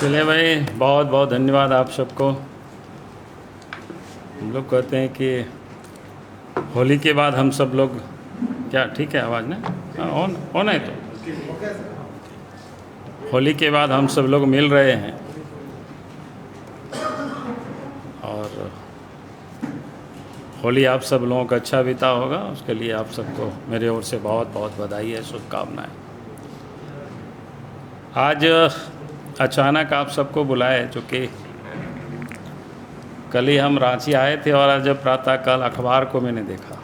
चलिए भाई, बहुत बहुत धन्यवाद आप सबको। हम लोग कहते हैं कि होली के बाद हम सब लोग, क्या ठीक है आवाज़ ना? हाँ, ऑन है। तो होली के बाद हम सब लोग मिल रहे हैं और होली आप सब लोगों का अच्छा बीता होगा, उसके लिए आप सबको मेरे ओर से बहुत बहुत बधाई है, शुभकामनाएं। आज अचानक आप सबको बुलाए, चूँकि कल ही हम रांची आए थे और आज प्रातःकाल अखबार को मैंने देखा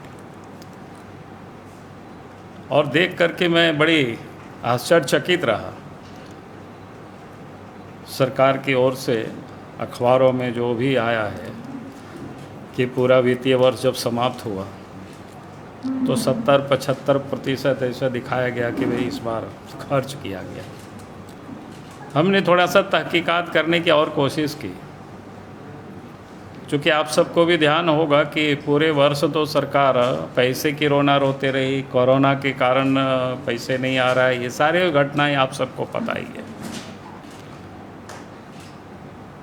और देख करके मैं बड़ी आश्चर्यचकित रहा। सरकार की ओर से अखबारों में जो भी आया है कि पूरा वित्तीय वर्ष जब समाप्त हुआ तो 70-75% ऐसा दिखाया गया कि भाई इस बार खर्च किया गया। हमने थोड़ा सा तहकीकात करने की और कोशिश की, चूँकि आप सबको भी ध्यान होगा कि पूरे वर्ष तो सरकार पैसे की रोना रोते रही, कोरोना के कारण पैसे नहीं आ रहा है, ये सारे घटनाएं आप सबको पता ही है।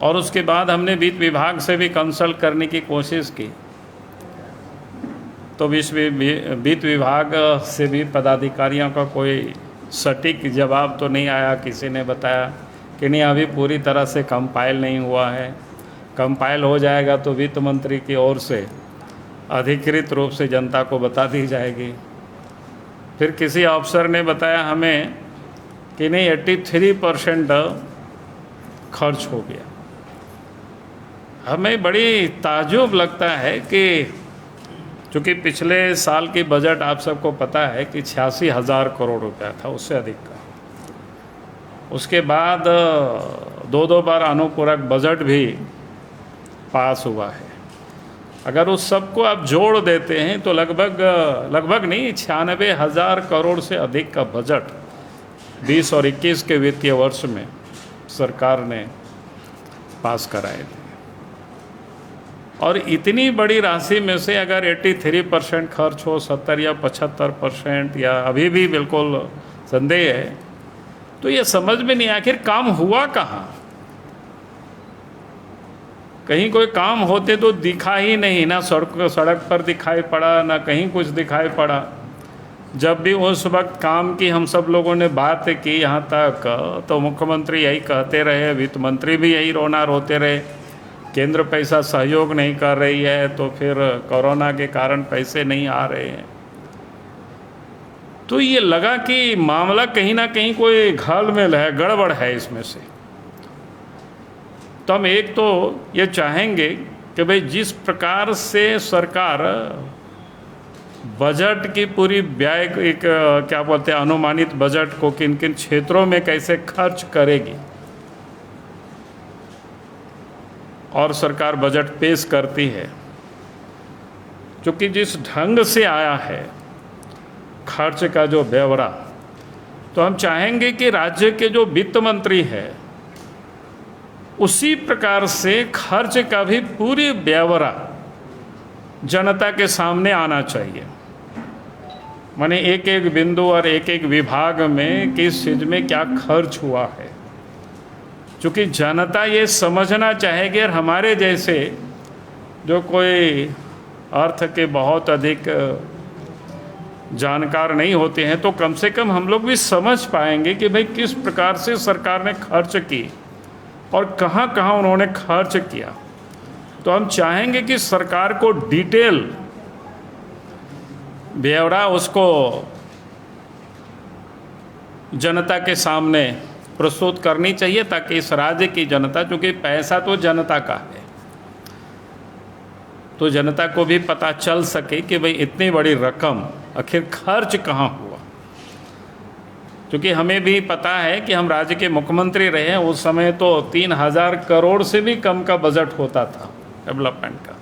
और उसके बाद हमने वित्त विभाग से भी कंसल्ट करने की कोशिश की, तो वित्त विभाग से भी पदाधिकारियों का कोई सटीक जवाब तो नहीं आया। किसी ने बताया कि नहीं, अभी पूरी तरह से कंपाइल नहीं हुआ है, कंपाइल हो जाएगा तो वित्त मंत्री की ओर से अधिकृत रूप से जनता को बता दी जाएगी। फिर किसी अफसर ने बताया हमें कि नहीं, 83% खर्च हो गया। हमें बड़ी ताज्जुब लगता है कि चूँकि पिछले साल की बजट आप सबको पता है कि 86,000 करोड़ रुपया था, उससे अधिक का। उसके बाद दो बार अनुपूरक बजट भी पास हुआ है। अगर उस सबको आप जोड़ देते हैं तो लगभग नहीं, 96,000 करोड़ से अधिक का बजट 20 और 21 के वित्तीय वर्ष में सरकार ने पास कराए थे। और इतनी बड़ी राशि में से अगर 83% खर्च हो, 70 या 75% या अभी भी बिल्कुल संदेह है, तो ये समझ में नहीं आखिर काम हुआ कहाँ। कहीं कोई काम होते तो दिखा ही नहीं, ना सड़क पर दिखाई पड़ा, ना कहीं कुछ दिखाई पड़ा। जब भी उस वक्त काम की हम सब लोगों ने बात की यहाँ तक, तो मुख्यमंत्री यही कहते रहे, वित्त मंत्री भी यही रोना रोते रहे, केंद्र पैसा सहयोग नहीं कर रही है, तो फिर कोरोना के कारण पैसे नहीं आ रहे हैं। तो ये लगा कि मामला कहीं ना कहीं कोई घालमेल है, गड़बड़ है इसमें से। तो हम एक तो ये चाहेंगे कि भाई जिस प्रकार से सरकार बजट की पूरी व्यय, एक क्या बोलते हैं, अनुमानित बजट को किन किन क्षेत्रों में कैसे खर्च करेगी, और सरकार बजट पेश करती है, क्योंकि जिस ढंग से आया है खर्च का जो ब्यौरा, तो हम चाहेंगे कि राज्य के जो वित्त मंत्री है उसी प्रकार से खर्च का भी पूरी ब्यौरा जनता के सामने आना चाहिए। माने एक एक बिंदु और एक एक विभाग में किस चीज़ में क्या खर्च हुआ है, क्योंकि जनता ये समझना चाहेगी। और हमारे जैसे जो कोई अर्थ के बहुत अधिक जानकार नहीं होते हैं, तो कम से कम हम लोग भी समझ पाएंगे कि भाई किस प्रकार से सरकार ने खर्च की और कहाँ कहाँ उन्होंने खर्च किया। तो हम चाहेंगे कि सरकार को डिटेल ब्यौरा उसको जनता के सामने प्रस्तुत करनी चाहिए, ताकि इस राज्य की जनता, क्योंकि पैसा तो जनता का है, तो जनता को भी पता चल सके कि भाई इतनी बड़ी रकम आखिर खर्च कहाँ हुआ। क्योंकि हमें भी पता है कि हम राज्य के मुख्यमंत्री रहे हैं, उस समय तो 3,000 करोड़ से भी कम का बजट होता था डेवलपमेंट का,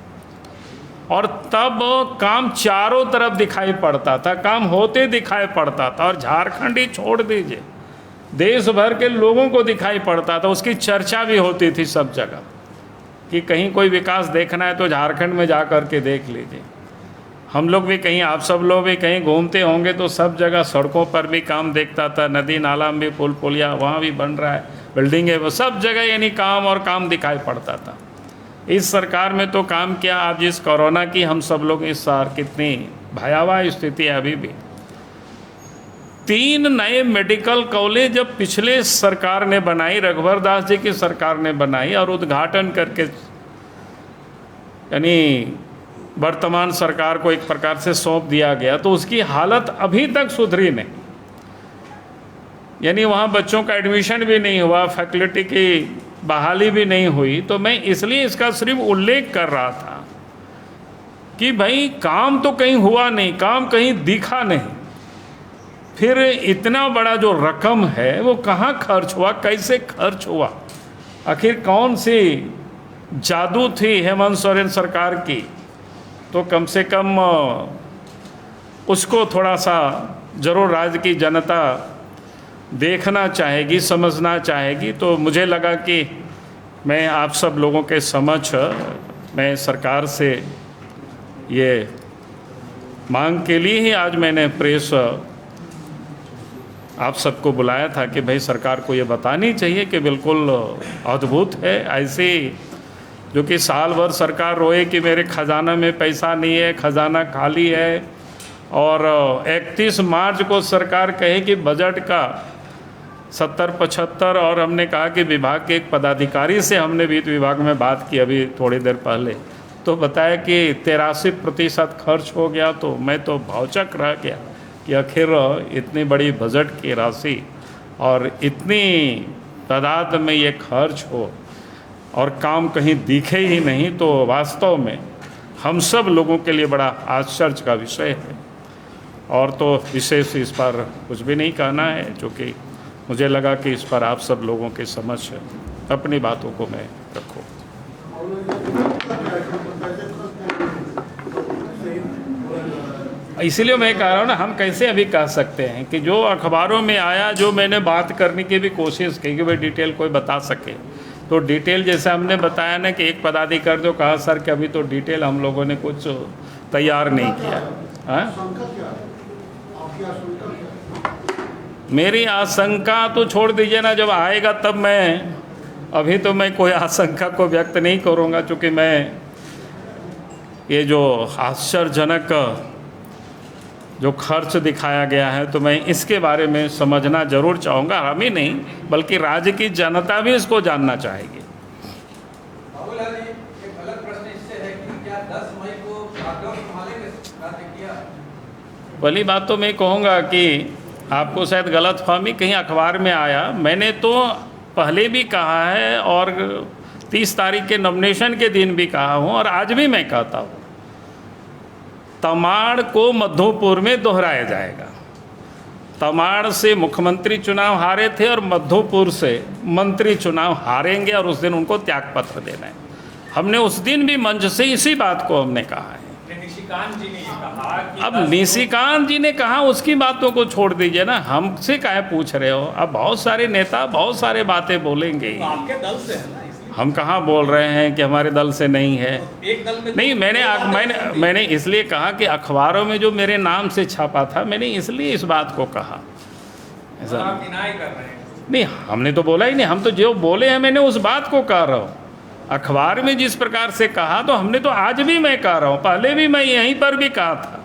और तब काम चारों तरफ दिखाई पड़ता था, काम होते दिखाई पड़ता था। और झारखंड ही छोड़ दीजिए, देश भर के लोगों को दिखाई पड़ता था, उसकी चर्चा भी होती थी सब जगह कि कहीं कोई विकास देखना है तो झारखंड में जा कर के देख लीजिए। हम लोग भी कहीं, आप सब लोग भी कहीं घूमते होंगे तो सब जगह सड़कों पर भी काम देखता था, नदी नाला में भी, पुल पुलिया वहाँ भी बन रहा है, बिल्डिंगें, वो सब जगह यानी काम और काम दिखाई पड़ता था। इस सरकार में तो काम किया। आप जिस कोरोना की हम सब लोग इस साल कितनी भयावह स्थिति है अभी भी। 3 नए मेडिकल कॉलेज जब पिछले सरकार ने बनाई, रघुवर दास जी की सरकार ने बनाई और उद्घाटन करके यानी वर्तमान सरकार को एक प्रकार से सौंप दिया गया, तो उसकी हालत अभी तक सुधरी नहीं। यानी वहाँ बच्चों का एडमिशन भी नहीं हुआ, फैकल्टी की बहाली भी नहीं हुई। तो मैं इसलिए इसका सिर्फ उल्लेख कर रहा था कि भाई काम तो कहीं हुआ नहीं, काम कहीं दिखा नहीं, फिर इतना बड़ा जो रकम है वो कहाँ खर्च हुआ, कैसे खर्च हुआ, आखिर कौन सी जादू थी हेमंत सोरेन सरकार की। तो कम से कम उसको थोड़ा सा जरूर राज्य की जनता देखना चाहेगी, समझना चाहेगी। तो मुझे लगा कि मैं आप सब लोगों के समक्ष मैं सरकार से ये मांग के लिए ही आज मैंने प्रेस आप सबको बुलाया था कि भाई सरकार को ये बतानी चाहिए कि बिल्कुल अद्भुत है। ऐसे जो कि साल भर सरकार रोए कि मेरे खजाना में पैसा नहीं है, खजाना खाली है, और 31 मार्च को सरकार कहे कि बजट का 70-75, और हमने कहा कि विभाग के एक पदाधिकारी से हमने वित्त विभाग में बात की अभी थोड़ी देर पहले, तो बताया कि 83% खर्च हो गया। तो मैं तो भौचक रह गया कि आखिर इतनी बड़ी बजट की राशि और इतनी तादाद में ये खर्च हो और काम कहीं दिखे ही नहीं, तो वास्तव में हम सब लोगों के लिए बड़ा आश्चर्य का विषय है। और तो विशेष इस पर कुछ भी नहीं कहना है, जो कि मुझे लगा कि इस पर आप सब लोगों के समझ अपनी बातों को मैं रखूँ। इसीलिए मैं कह रहा हूँ ना, हम कैसे अभी कह सकते हैं कि जो अखबारों में आया, जो मैंने बात करने की भी कोशिश की कि भाई डिटेल कोई बता सके, तो डिटेल जैसे हमने बताया ना कि एक पदाधिकारी जो कहा सर कि अभी तो डिटेल हम लोगों ने कुछ तैयार नहीं किया है। मेरी आशंका तो छोड़ दीजिए ना, जब आएगा तब मैं, अभी तो मैं कोई आशंका को व्यक्त नहीं करूँगा, चूँकि मैं ये जो आश्चर्यजनक जो खर्च दिखाया गया है तो मैं इसके बारे में समझना जरूर चाहूँगा। हम ही नहीं बल्कि राज्य की जनता भी इसको जानना चाहेगी। बाबूलाल जी, एक अलग प्रश्न इससे है कि क्या 10 मई को लॉकडाउन संभालेंगे राज्य किया? पहली बात तो मैं कहूँगा कि आपको शायद गलतफहमी कहीं अखबार में आया, मैंने तो पहले भी कहा है और 30 तारीख के नॉमिनेशन के दिन भी कहा हूँ और आज भी मैं कहता हूँ, तमाड़ को मधुपुर में दोहराया जाएगा। तमाड़ से मुख्यमंत्री चुनाव हारे थे और मधुपुर से मंत्री चुनाव हारेंगे और उस दिन उनको त्यागपत्र देना है। हमने उस दिन भी मंच से इसी बात को हमने कहा है। निशिकांत जी ने कहा कि अब निशिकांत जी ने कहा, उसकी बातों को छोड़ दीजिए ना, हमसे काहे पूछ रहे हो। अब बहुत सारे नेता बहुत सारे बातें बोलेंगे, आपके दल से है ना, हम कहाँ बोल रहे हैं कि हमारे दल से नहीं है। एक दल में नहीं, मैंने इसलिए कहा कि अखबारों में जो मेरे नाम से छापा था, मैंने इसलिए इस बात को कहा। ऐसा आप डिनाई कर रहे हैं। नहीं, हमने तो बोला ही नहीं, हम तो जो बोले हैं मैंने उस बात को कह रहा हूँ। अखबार में जिस प्रकार से कहा तो हमने तो आज भी मैं कह रहा हूँ, पहले भी मैं यहीं पर भी कहा था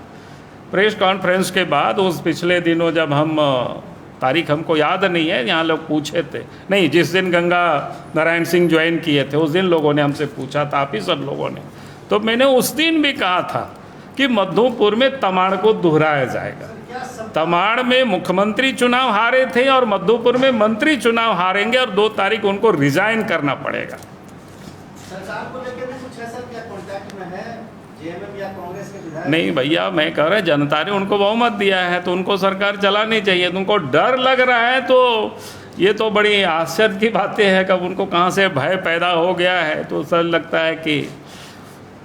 प्रेस कॉन्फ्रेंस के बाद। उस पिछले दिनों जब हम, तारीख हमको याद नहीं है, यहाँ लोग पूछे थे, नहीं जिस दिन गंगा नारायण सिंह ज्वाइन किए थे उस दिन लोगों ने हमसे पूछा था, आप ही सब लोगों ने, तो मैंने उस दिन भी कहा था कि मधुपुर में तमाड़ को दोहराया जाएगा। तमाड़ में मुख्यमंत्री चुनाव हारे थे और मधुपुर में मंत्री चुनाव हारेंगे और 2 तारीख उनको रिजाइन करना पड़ेगा। सरकार को लेकर भी कुछ ऐसा क्या कांटेक्ट में है जेएमएम या कांग्रेस के विधायक? नहीं भैया, मैं कह रहा जनता ने उनको बहुमत दिया है तो उनको सरकार चलानी चाहिए। तुमको डर लग रहा है तो ये तो बड़ी आश्चर्य की बातें हैं, कब उनको कहाँ से भय पैदा हो गया है। तो सर लगता है कि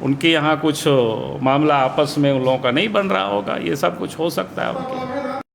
उनके यहाँ कुछ मामला आपस में उन लोगों का नहीं बन रहा होगा, ये सब कुछ हो सकता है उनके।